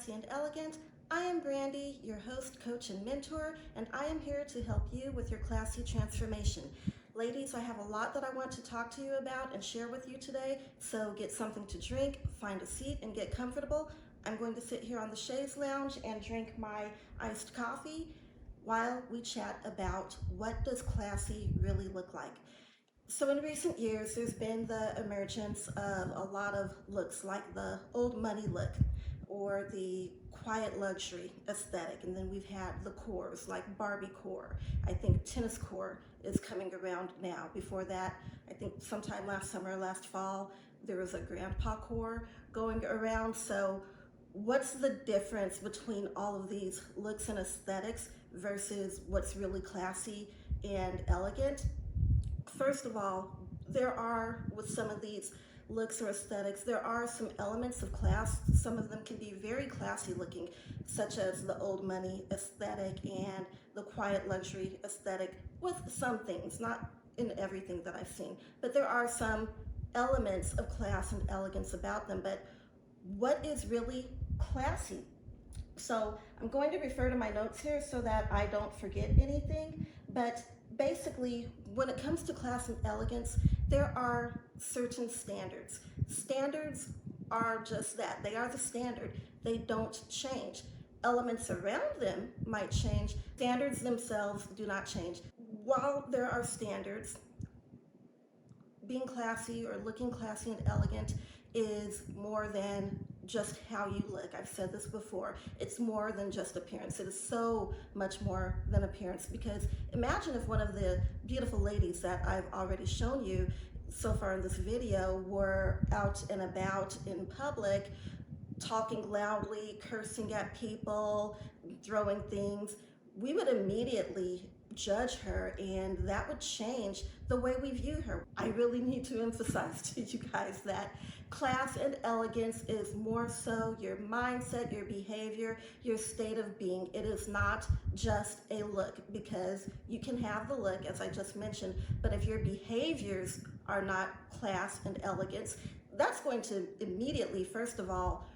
Classy and Elegant. I am Brandy, your host, coach, and mentor, and I am here to help you with your classy transformation. Ladies, I have a lot that I want to talk to you about and share with you today, so get something to drink, find a seat, and get comfortable. I'm going to sit here on the chaise lounge and drink my iced coffee while we chat about what does classy really look like. So in recent years, there's been the emergence of a lot of looks like the old money look or the quiet luxury aesthetic. And then we've had the cores like Barbiecore. I think tennis core is coming around now. Before that, I think sometime last summer, last fall, there was a grandpa core going around. So what's the difference between all of these looks and aesthetics versus what's really classy and elegant? First of all, there are, with some of these looks or aesthetics, there are some elements of class. Some of them can be very classy looking, such as the old money aesthetic and the quiet luxury aesthetic, with some things, not in everything that I've seen. But there are some elements of class and elegance about them. But what is really classy? So I'm going to refer to my notes here so that I don't forget anything. But basically, when it comes to class and elegance, there are certain standards. Standards are just that. They are the standard. They don't change. Elements around them might change. Standards themselves do not change. While there are standards, being classy or looking classy and elegant is more than just how you look. I've said this before. It's more than just appearance. It is so much more than appearance, because imagine if one of the beautiful ladies that I've already shown you so far in this video were out and about in public, talking loudly, cursing at people, throwing things. We would immediately judge her, and that would change the way we view her. I really need to emphasize to you guys that class and elegance is more so your mindset, your behavior, your state of being. It is not just a look, because you can have the look, as I just mentioned, but if your behaviors are not class and elegance, that's going to immediately, first of all,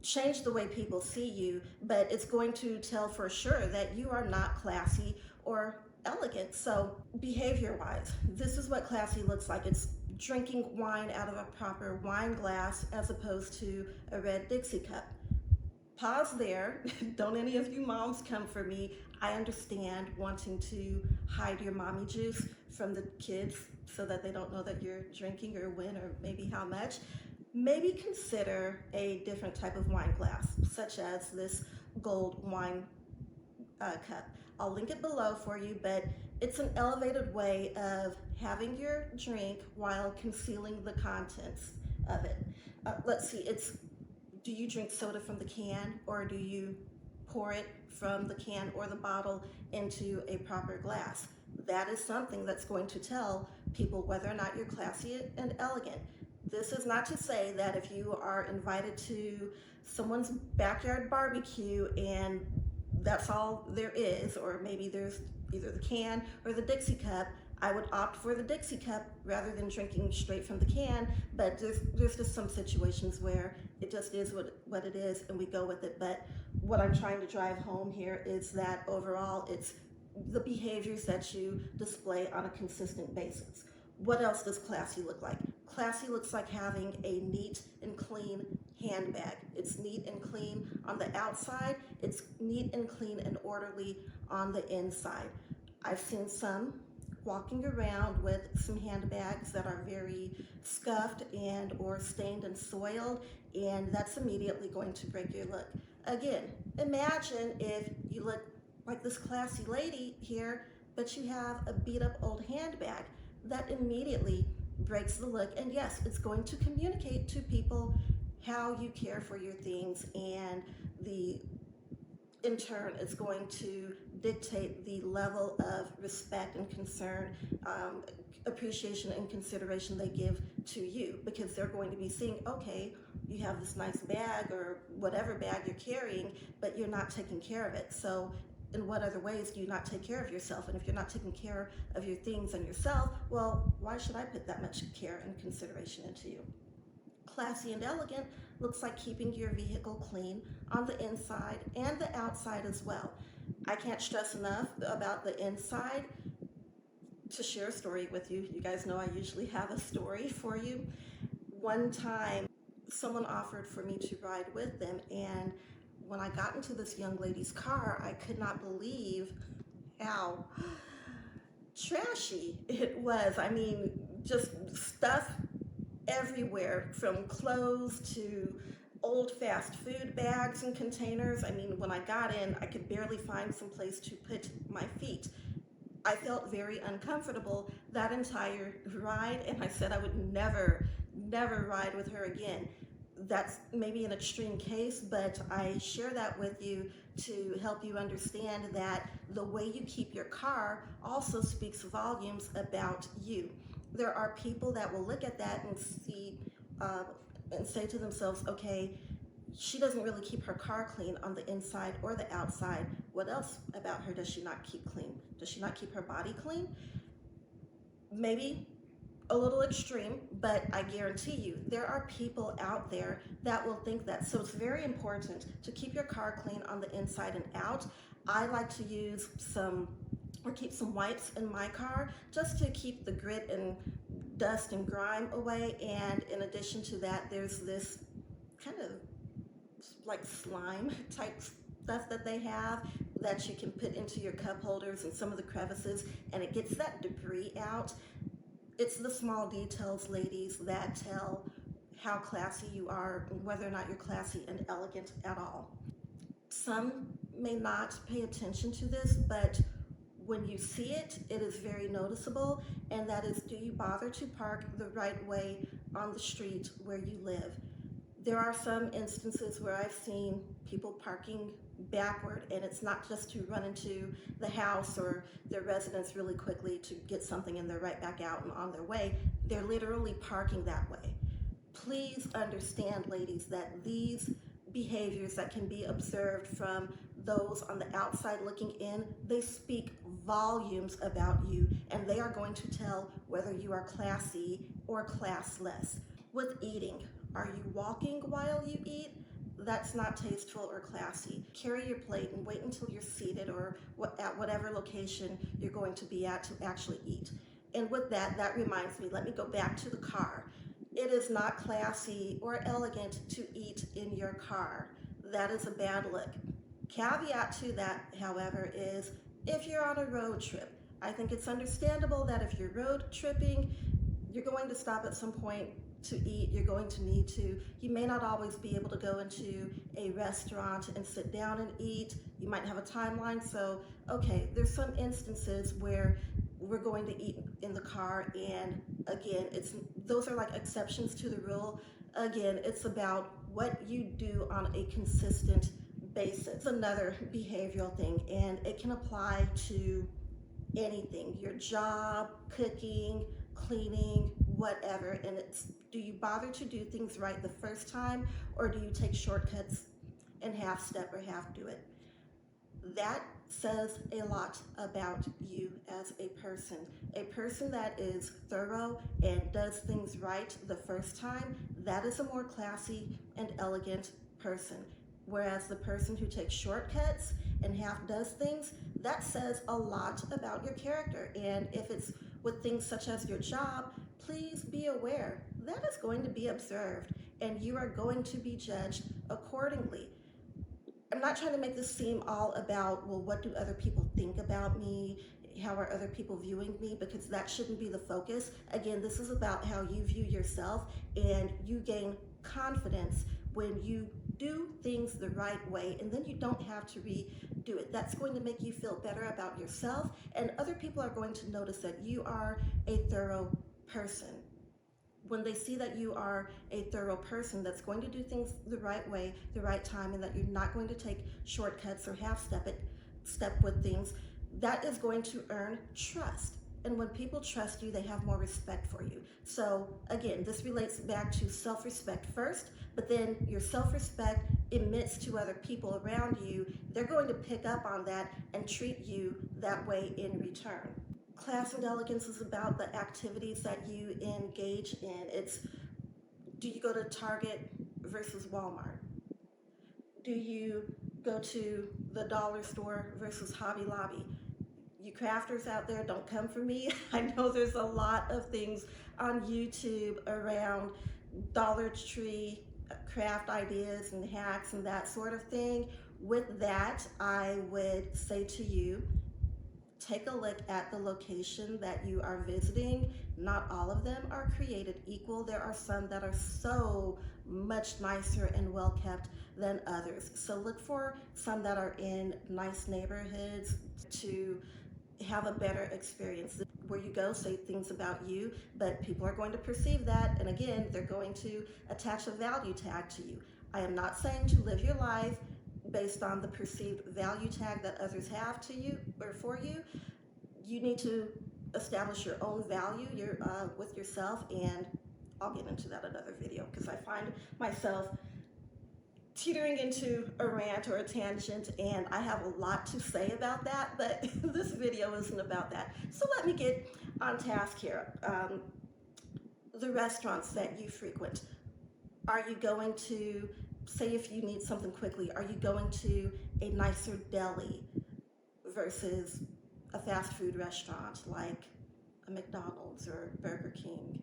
change the way people see you, but it's going to tell for sure that you are not classy or elegant. So behavior-wise, this is what classy looks like. It's drinking wine out of a proper wine glass as opposed to a red Dixie cup. Pause there. Don't any of you moms come for me. I understand wanting to hide your mommy juice from the kids so that they don't know that you're drinking or when or maybe how much. Maybe consider a different type of wine glass, such as this gold wine cup. I'll link it below for you, but it's an elevated way of having your drink while concealing the contents of it. Let's see, do you drink soda from the can, or do you pour it from the can or the bottle into a proper glass? That is something that's going to tell people whether or not you're classy and elegant. This is not to say that if you are invited to someone's backyard barbecue and that's all there is, or maybe there's either the can or the Dixie cup, I would opt for the Dixie cup rather than drinking straight from the can. But there's just some situations where it just is what it is, and we go with it. But what I'm trying to drive home here is that overall, it's the behaviors that you display on a consistent basis. What else does classy look like? Classy looks like having a neat and clean handbag. It's neat and clean on the outside. It's neat and clean and orderly on the inside. I've seen some walking around with some handbags that are very scuffed and or stained and soiled, and that's immediately going to break your look. Again, imagine if you look like this classy lady here, but you have a beat up old handbag. That immediately breaks the look, and yes, it's going to communicate to people how you care for your things, and in turn, it's going to dictate the level of respect and concern, appreciation and consideration they give to you, because they're going to be seeing, okay, you have this nice bag or whatever bag you're carrying, but you're not taking care of it. So in what other ways do you not take care of yourself? And if you're not taking care of your things and yourself, well, why should I put that much care and consideration into you? Classy and elegant looks like keeping your vehicle clean on the inside and the outside as well. I can't stress enough about the inside. To share a story with you, you guys know I usually have a story for you. One time, someone offered for me to ride with them, and when I got into this young lady's car, I could not believe how trashy it was. I mean, just stuff everywhere, from clothes to old fast food bags and containers. I mean, when I got in, I could barely find some place to put my feet. I felt very uncomfortable that entire ride, and I said I would never ride with her again. That's maybe an extreme case, but I share that with you to help you understand that the way you keep your car also speaks volumes about you. There are people that will look at that and see uh, and say to themselves, okay, she doesn't really keep her car clean on the inside or the outside. What else about her does she not keep clean? Does she not keep her body clean? Maybe a little extreme, but I guarantee you there are people out there that will think that. So it's very important to keep your car clean on the inside and out. I like to use keep some wipes in my car just to keep the grit and dust and grime away. And in addition to that, there's this kind of like slime type stuff that they have that you can put into your cup holders and some of the crevices, and it gets that debris out. It's the small details, ladies, that tell how classy you are and whether or not you're classy and elegant at all. Some may not pay attention to this, but when you see it, it is very noticeable, and that is, do you bother to park the right way on the street where you live? There are some instances where I've seen people parking backward, and it's not just to run into the house or their residence really quickly to get something and they're right back out and on their way. They're literally parking that way. Please understand, ladies, that these behaviors that can be observed from those on the outside looking in, they speak volumes about you, and they are going to tell whether you are classy or classless. With eating, are you walking while you eat? That's not tasteful or classy. Carry your plate and wait until you're seated or at whatever location you're going to be at to actually eat. And with that, that reminds me, let me go back to the car. It is not classy or elegant to eat in your car. That is a bad look. Caveat to that, however, is if you're on a road trip, I think it's understandable that if you're road tripping, you're going to stop at some point to eat. You're going to need to. You may not always be able to go into a restaurant and sit down and eat. You might have a timeline. So, okay, there's some instances where we're going to eat in the car, and again, those are like exceptions to the rule. Again, it's about what you do on a consistent basis. Another behavioral thing, and it can apply to anything, your job, cooking, cleaning, whatever. And it's, do you bother to do things right the first time, or do you take shortcuts and half step or half do it? That says a lot about you as a person. A person that is thorough and does things right the first time, that is a more classy and elegant person. Whereas the person who takes shortcuts and half does things, that says a lot about your character. And if it's with things such as your job, please be aware that is going to be observed and you are going to be judged accordingly. I'm not trying to make this seem all about, well, what do other people think about me? How are other people viewing me? Because that shouldn't be the focus. Again, this is about how you view yourself, and you gain confidence when you do things the right way, and then you don't have to redo it. That's going to make you feel better about yourself, and other people are going to notice that you are a thorough person. When they see that you are a thorough person that's going to do things the right way, the right time, and that you're not going to take shortcuts or half step with things, that is going to earn trust. And when people trust you, they have more respect for you. So again, this relates back to self-respect first, but then your self-respect emits to other people around you. They're going to pick up on that and treat you that way in return. Class and elegance is about the activities that you engage in. It's, do you go to Target versus Walmart? Do you go to the dollar store versus Hobby Lobby? You crafters out there, don't come for me. I know there's a lot of things on YouTube around Dollar Tree craft ideas and hacks and that sort of thing. With that, I would say to you, take a look at the location that you are visiting. Not all of them are created equal. There are some that are so much nicer and well kept than others. So look for some that are in nice neighborhoods to have a better experience. Where you go, say things about you, but people are going to perceive that, and again, they're going to attach a value tag to you. I am not saying to live your life based on the perceived value tag that others have to you or for you. You need to establish your own value with yourself, and I'll get into that another video because I find myself teetering into a rant or a tangent, and I have a lot to say about that, but this video isn't about that. So let me get on task here. The restaurants that you frequent, are you going to, say if you need something quickly, are you going to a nicer deli versus a fast food restaurant like a McDonald's or Burger King?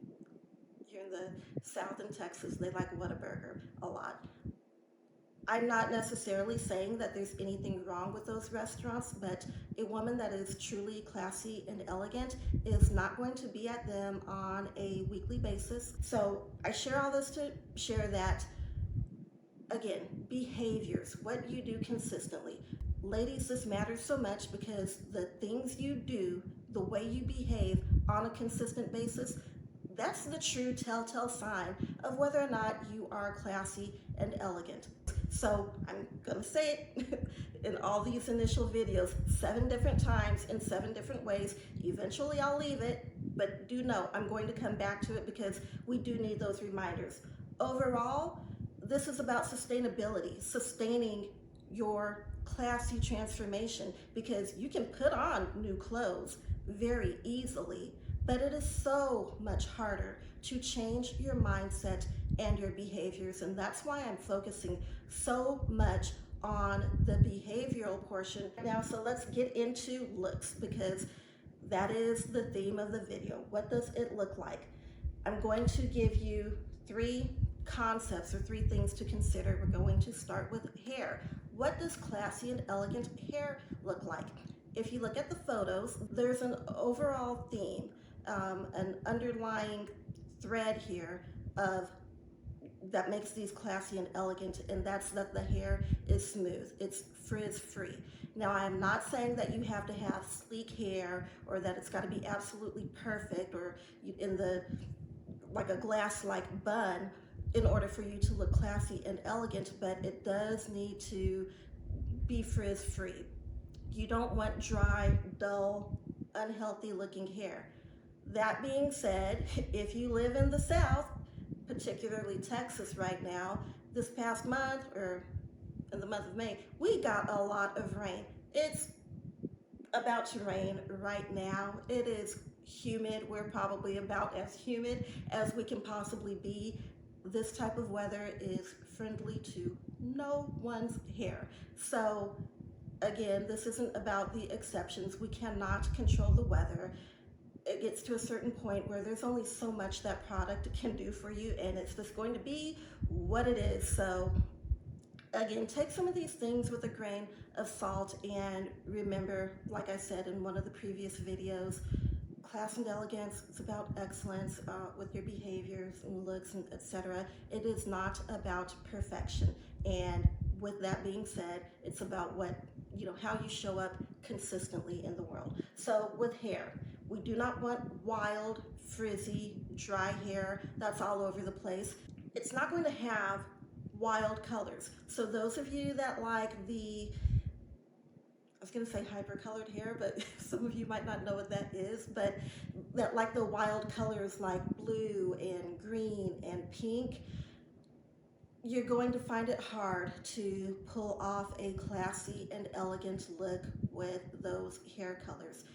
Here in the South in Texas, they like Whataburger a lot. I'm not necessarily saying that there's anything wrong with those restaurants, but a woman that is truly classy and elegant is not going to be at them on a weekly basis. So I share all this to share that, again, behaviors, what you do consistently. Ladies, this matters so much because the things you do, the way you behave on a consistent basis, that's the true telltale sign of whether or not you are classy and elegant. So I'm gonna say it in all these initial videos 7 different times in 7 different ways. Eventually I'll leave it, but do know I'm going to come back to it because we do need those reminders. Overall, this is about sustainability, sustaining your classy transformation, because you can put on new clothes very easily, but it is so much harder to change your mindset and your behaviors, and that's why I'm focusing so much on the behavioral portion now. So let's get into looks, because that is the theme of the video. What does it look like? I'm going to give you 3 concepts or 3 things to consider. We're going to start with hair. What does classy and elegant hair look like? If you look at the photos, there's an overall theme, an underlying thread here of that makes these classy and elegant, and that's that the hair is smooth, it's frizz free. Now, I'm not saying that you have to have sleek hair or that it's got to be absolutely perfect or in the like a glass-like bun in order for you to look classy and elegant, but it does need to be frizz free. You don't want dry, dull, unhealthy looking hair. That being said, if you live in the South, particularly Texas right now, this past month, or in the month of May, we got a lot of rain. It's about to rain right now. It is humid. We're probably about as humid as we can possibly be. This type of weather is friendly to no one's hair. So again, this isn't about the exceptions. We cannot control the weather. It gets to a certain point where there's only so much that product can do for you, and it's just going to be what it is. So again, take some of these things with a grain of salt, and remember, like I said in one of the previous videos, class and elegance, it's about excellence with your behaviors and looks and etc. It is not about perfection. And with that being said, it's about how you show up consistently in the world. So with hair, we do not want wild, frizzy, dry hair that's all over the place. It's not going to have wild colors. So those of you that like I was going to say hyper-colored hair, but some of you might not know what that is, but that like the wild colors like blue and green and pink, you're going to find it hard to pull off a classy and elegant look with those hair colors.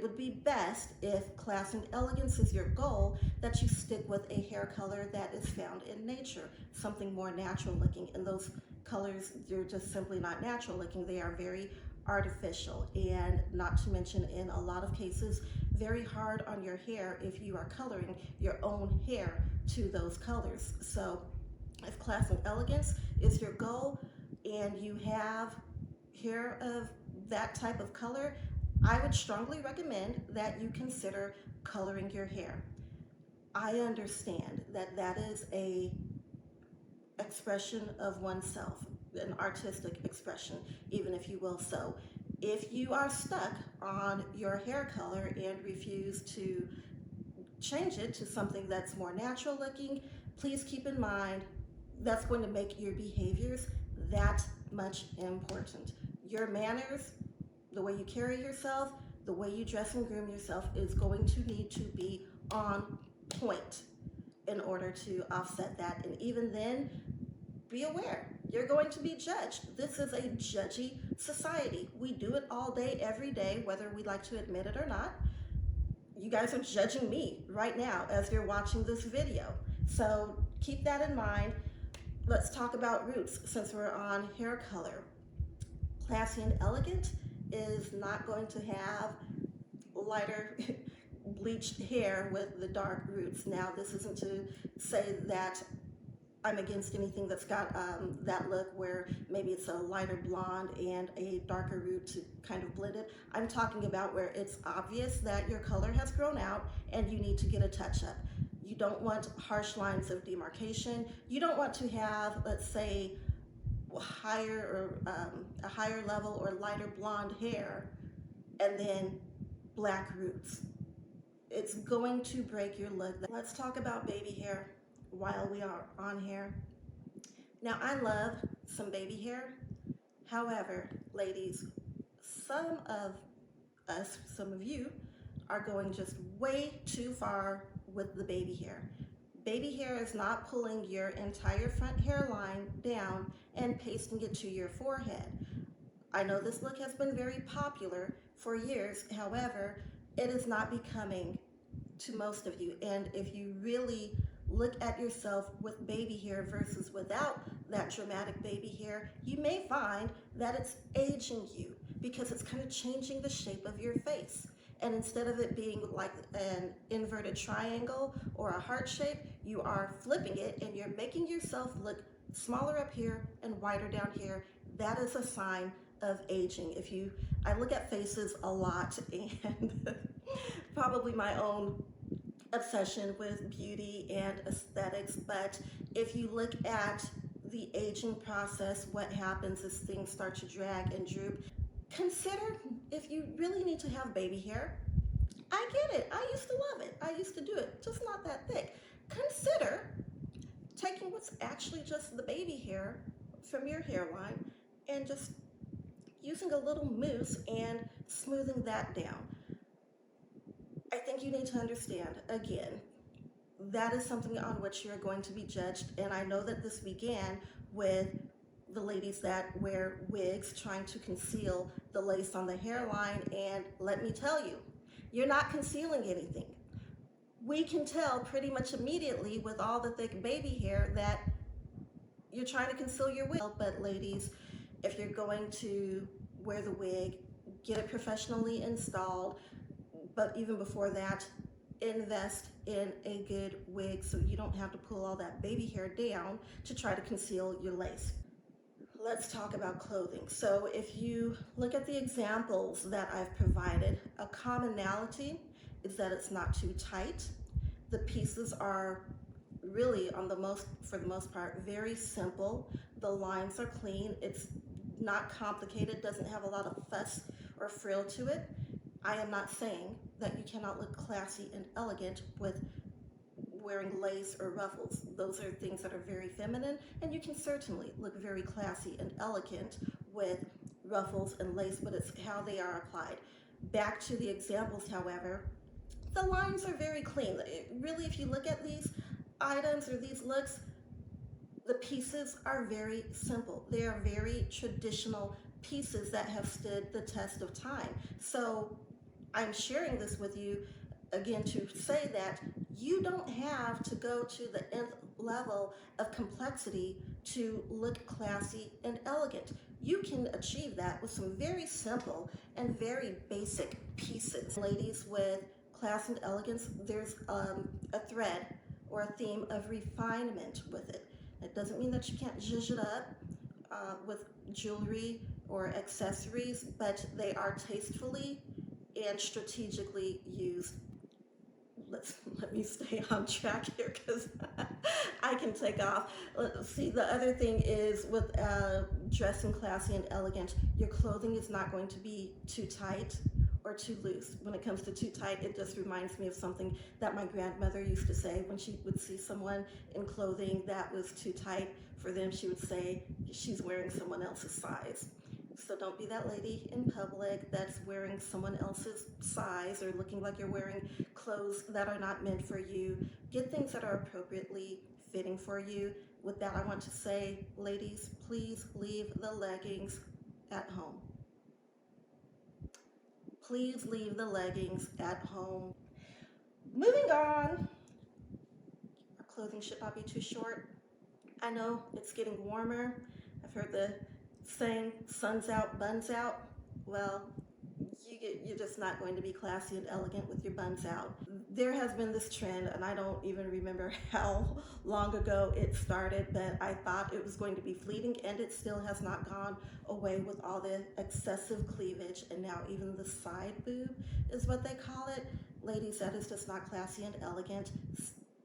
it would be best, if class and elegance is your goal, that you stick with a hair color that is found in nature, something more natural looking. And those colors, they're just simply not natural looking. They are very artificial, and not to mention, in a lot of cases, very hard on your hair if you are coloring your own hair to those colors. So if class and elegance is your goal and you have hair of that type of color, I would strongly recommend that you consider coloring your hair. I understand that that is a expression of oneself, an artistic expression, even if you will. So if you are stuck on your hair color and refuse to change it to something that's more natural looking, please keep in mind that's going to make your behaviors that much important. Your manners, the way you carry yourself, the way you dress and groom yourself is going to need to be on point in order to offset that. And even then, be aware, you're going to be judged. This is a judgy society. We do it all day, every day, whether we like to admit it or not. You guys are judging me right now as you're watching this video. So keep that in mind. Let's talk about roots since we're on hair color. Classy and elegant is not going to have lighter bleached hair with the dark roots. Now, this isn't to say that I'm against anything that's got that look where maybe it's a lighter blonde and a darker root to kind of blend it. I'm talking about where it's obvious that your color has grown out and you need to get a touch up. You don't want harsh lines of demarcation. You don't want to have, let's say, a higher level or lighter blonde hair and then black roots. It's going to break your look. Let's talk about baby hair while we are on hair. Now, I love some baby hair. However, ladies, some of us, some of you, are going just way too far with the baby hair. Baby hair is not pulling your entire front hairline down and pasting it to your forehead. I know this look has been very popular for years. However, it is not becoming to most of you. And if you really look at yourself with baby hair versus without that dramatic baby hair, you may find that it's aging you because it's kind of changing the shape of your face. And instead of it being like an inverted triangle or a heart shape, you are flipping it and you're making yourself look smaller up here and wider down here. That is a sign of aging. I look at faces a lot, and probably my own obsession with beauty and aesthetics, but if you look at the aging process, what happens is things start to drag and droop. Consider if you really need to have baby hair. I get it. I used to love it. I used to do it, just not that thick. Consider taking what's actually just the baby hair from your hairline and just using a little mousse and smoothing that down. I think you need to understand, again, that is something on which you're going to be judged. And I know that this began with the ladies that wear wigs trying to conceal the lace on the hairline. And let me tell you, you're not concealing anything. We can tell pretty much immediately with all the thick baby hair that you're trying to conceal your wig. But ladies, if you're going to wear the wig, get it professionally installed. But even before that, invest in a good wig so you don't have to pull all that baby hair down to try to conceal your lace. Let's talk about clothing. So if you look at the examples that I've provided, a commonality is that it's not too tight. The pieces are really, for the most part, very simple. The lines are clean. It's not complicated, doesn't have a lot of fuss or frill to it. I am not saying that you cannot look classy and elegant with wearing lace or ruffles. Those are things that are very feminine, and you can certainly look very classy and elegant with ruffles and lace, but it's how they are applied. Back to the examples, however, the lines are very clean. Really, if you look at these items or these looks, the pieces are very simple. They are very traditional pieces that have stood the test of time. So I'm sharing this with you again to say that you don't have to go to the nth level of complexity to look classy and elegant. You can achieve that with some very simple and very basic pieces. Ladies, with class and elegance, there's a thread or a theme of refinement with it. It doesn't mean that you can't zhuzh it up with jewelry or accessories, but they are tastefully and strategically used. Let me stay on track here because I can take off. Let's see, the other thing is with dressing classy and elegant, your clothing is not going to be too tight or too loose. When it comes to too tight, it just reminds me of something that my grandmother used to say when she would see someone in clothing that was too tight for them. She would say, she's wearing someone else's size. So don't be that lady in public that's wearing someone else's size or looking like you're wearing clothes that are not meant for you. Get things that are appropriately fitting for you. With that, I want to say, ladies, please leave the leggings at home. Please leave the leggings at home. Moving on, our clothing should not be too short. I know it's getting warmer. I've heard the saying, sun's out, buns out. Well, you're just not going to be classy and elegant with your buns out. There has been this trend, and I don't even remember how long ago it started, but I thought it was going to be fleeting, and it still has not gone away with all the excessive cleavage, and now even the side boob is what they call it. Ladies, that is just not classy and elegant.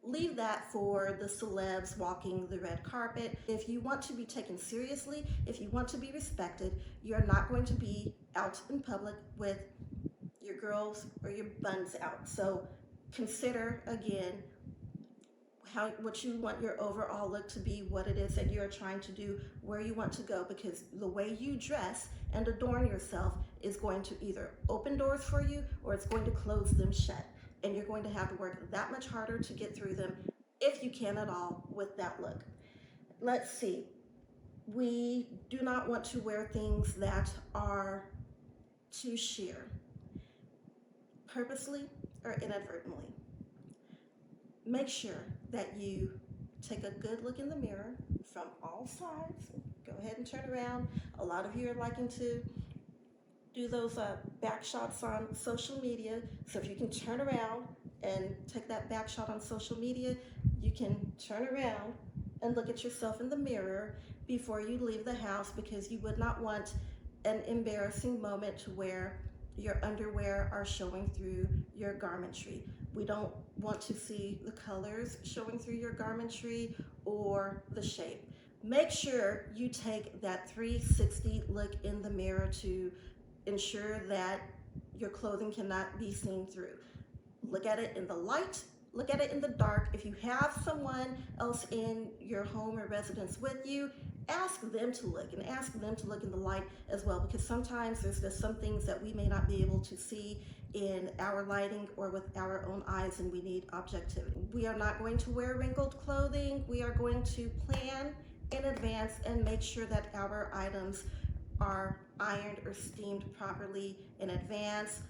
Leave that for the celebs walking the red carpet. If you want to be taken seriously, if you want to be respected, you're not going to be out in public with your girls or your buns out. So consider again what you want your overall look to be, what it is that you're trying to do, where you want to go, because the way you dress and adorn yourself is going to either open doors for you or it's going to close them shut. And you're going to have to work that much harder to get through them, if you can at all, with that look. Let's see. We do not want to wear things that are too sheer, purposely or inadvertently. Make sure that you take a good look in the mirror from all sides. Go ahead and turn around. A lot of you are liking to do those back shots on social media. So if you can turn around and take that back shot on social media, you can turn around and look at yourself in the mirror before you leave the house, because you would not want an embarrassing moment where your underwear are showing through your garmentry. We don't want to see the colors showing through your garmentry or the shape. Make sure you take that 360 look in the mirror to ensure that your clothing cannot be seen through. Look at it in the light, look at it in the dark. If you have someone else in your home or residence with you, ask them to look, and ask them to look in the light as well, because sometimes there's just some things that we may not be able to see in our lighting or with our own eyes, and we need objectivity. We are not going to wear wrinkled clothing. We are going to plan in advance and make sure that our items are ironed or steamed properly in advance.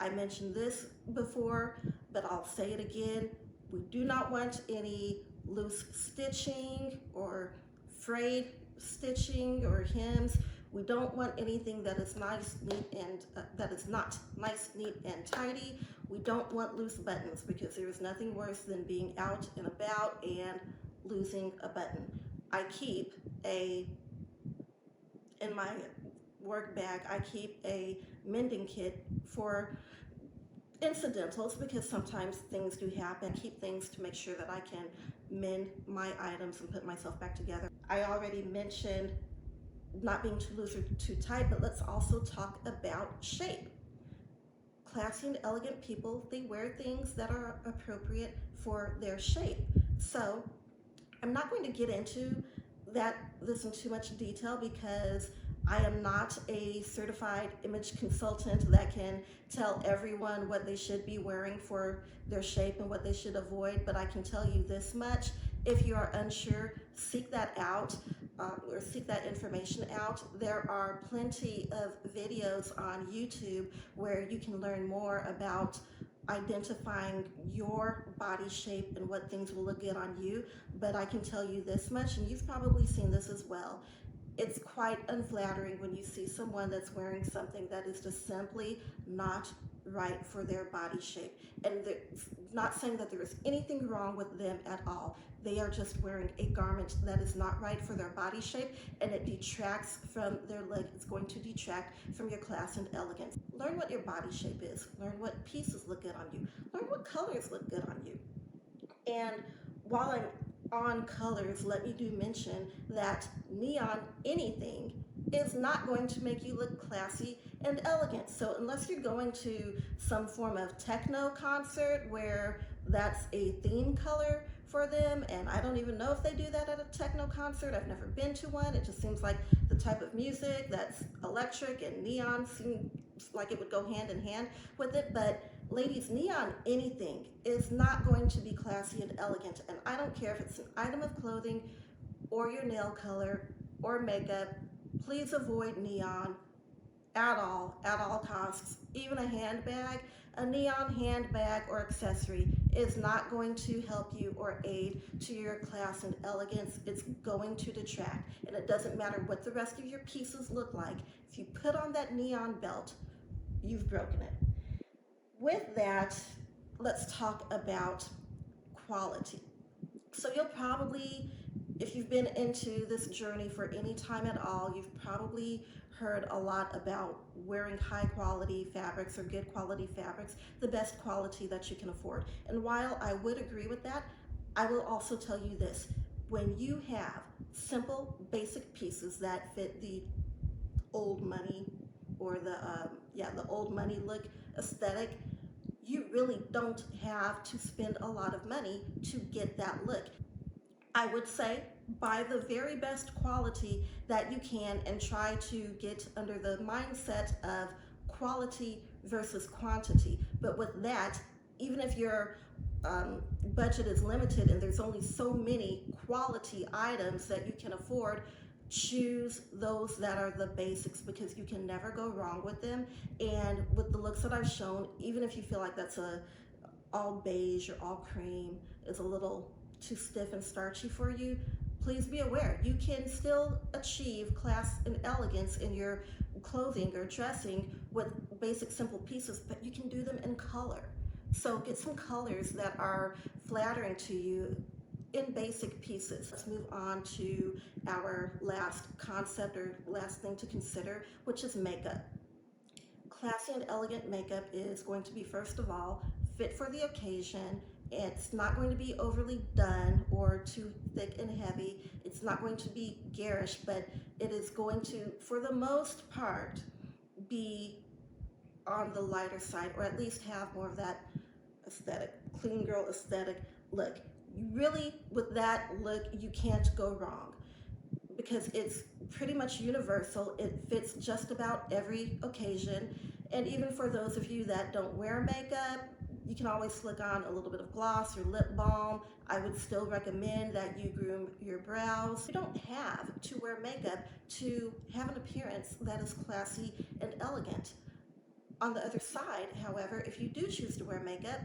I mentioned this before, but I'll say it again. We do not want any loose stitching or frayed stitching or hems. We don't want anything that is nice, neat, and that is not nice, neat, and tidy. We don't want loose buttons, because there is nothing worse than being out and about and losing a button. I keep in my work bag, I keep a mending kit for incidentals, because sometimes things do happen. I keep things to make sure that I can mend my items and put myself back together. I already mentioned not being too loose or too tight, but let's also talk about shape. Classy and elegant people, they wear things that are appropriate for their shape. So I'm not going to get into this in too much detail, because I am not a certified image consultant that can tell everyone what they should be wearing for their shape and what they should avoid, but I can tell you this much. If you are unsure, seek that out. or seek that information out, there are plenty of videos on YouTube where you can learn more about identifying your body shape and what things will look good on you. But I can tell you this much, and you've probably seen this as well, it's quite unflattering when you see someone that's wearing something that is just simply not right for their body shape. And not saying that there is anything wrong with them at all. They are just wearing a garment that is not right for their body shape, and it detracts from their look. It's going to detract from your class and elegance. Learn what your body shape is. Learn what pieces look good on you. Learn what colors look good on you. And while I'm on colors, let me do mention that neon anything is not going to make you look classy and elegant. So unless you're going to some form of techno concert where that's a theme color for them, and I don't even know if they do that at a techno concert. I've never been to one. It just seems like the type of music that's electric and neon seems like it would go hand in hand with it. But ladies, neon anything is not going to be classy and elegant. And I don't care if it's an item of clothing or your nail color or makeup. Please avoid neon at all costs. Even a handbag, a neon handbag or accessory is not going to help you or aid to your class and elegance. It's going to detract, and it doesn't matter what the rest of your pieces look like. If you put on that neon belt, you've broken it. With that, let's talk about quality. So you'll probably, if you've been into this journey for any time at all, you've probably heard a lot about wearing high quality fabrics or good quality fabrics, the best quality that you can afford. And while I would agree with that, I will also tell you this: when you have simple, basic pieces that fit the old money or the old money look aesthetic, you really don't have to spend a lot of money to get that look. I would say buy the very best quality that you can and try to get under the mindset of quality versus quantity. But with that, even if your budget is limited and there's only so many quality items that you can afford, choose those that are the basics, because you can never go wrong with them. And with the looks that I've shown, even if you feel like that's all beige or all cream is a little too stiff and starchy for you, please be aware you can still achieve class and elegance in your clothing or dressing with basic simple pieces, but you can do them in color. So get some colors that are flattering to you in basic pieces. Let's move on to our last concept or last thing to consider, which is makeup. Classy and elegant makeup is going to be, first of all, fit for the occasion. It's not going to be overly done or too thick and heavy. It's not going to be garish, but it is going to, for the most part, be on the lighter side, or at least have more of that aesthetic, clean girl aesthetic look. You really, with that look, you can't go wrong because it's pretty much universal. It fits just about every occasion. And even for those of you that don't wear makeup, you can always flick on a little bit of gloss or lip balm. I would still recommend that you groom your brows. You don't have to wear makeup to have an appearance that is classy and elegant. On the other side, however, if you do choose to wear makeup,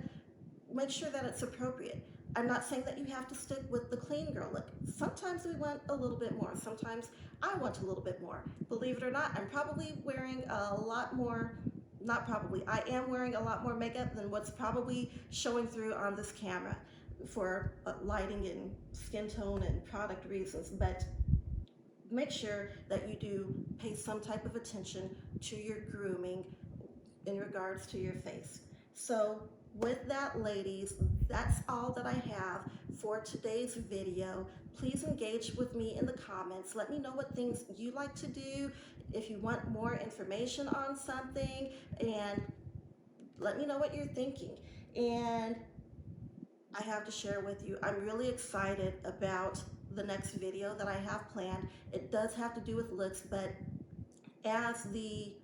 make sure that it's appropriate. I'm not saying that you have to stick with the clean girl look. Sometimes we want a little bit more. Sometimes I want a little bit more. Believe it or not, I'm probably wearing a lot more, not probably, I am wearing a lot more makeup than what's probably showing through on this camera for lighting and skin tone and product reasons. But make sure that you do pay some type of attention to your grooming in regards to your face. So with that, ladies, that's all that I have for today's video. Please engage with me in the comments. Let me know what things you like to do, if you want more information on something, and let me know what you're thinking. And I have to share with you, I'm really excited about the next video that I have planned. It does have to do with looks, but as the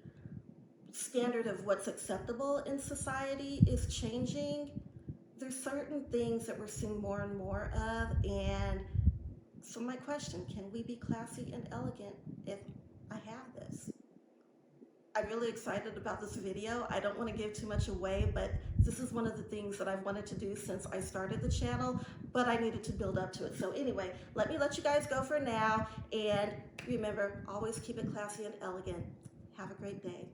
standard of what's acceptable in society is changing, there's certain things that we're seeing more and more of, and So my question, can we be classy and elegant if I have this? I'm really excited about this video. I don't want to give too much away, but this is one of the things that I've wanted to do since I started the channel, but I needed to build up to it. So anyway, let you guys go for now, and remember, always keep it classy and elegant. Have a great day.